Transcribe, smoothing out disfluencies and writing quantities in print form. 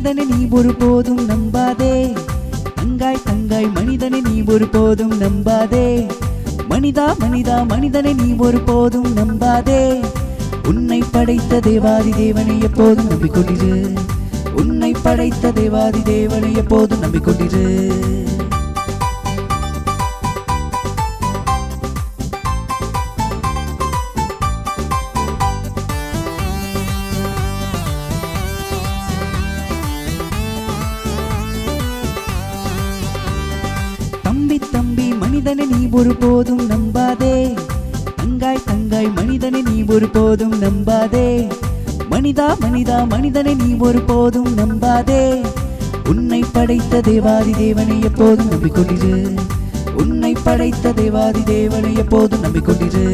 மனிதனை நீ ஒருபோதும் நம்பாதே. தங்காய் தங்காய் மனிதனை நீ ஒருபோதும் நம்பாதே. மனிதா மனிதா மனிதனை நீ ஒருபோதும் நம்பாதே. உன்னை படைத்த தேவாதி தேவனை எப்போதும் நம்பிக்கொண்டிரு. உன்னை படைத்த தேவாதி தேவனை எப்போதும் நம்பிக்கொண்டிரு. தம்பி தம்பி மனிதனை நீ ஒருபோதும் நம்பாதே. தங்காய் தங்காய் மனிதனை நீ ஒருபோதும் நம்பாதே. மனிதா மனிதா மனிதனை நீ ஒருபோதும் நம்பாதே. உன்னை படைத்த தேவாதி தேவனை எப்போதும் நம்பிக்கொண்டிரு. உன்னை படைத்த தேவாதி தேவனை எப்போதும் நம்பிக்கொண்டிரு.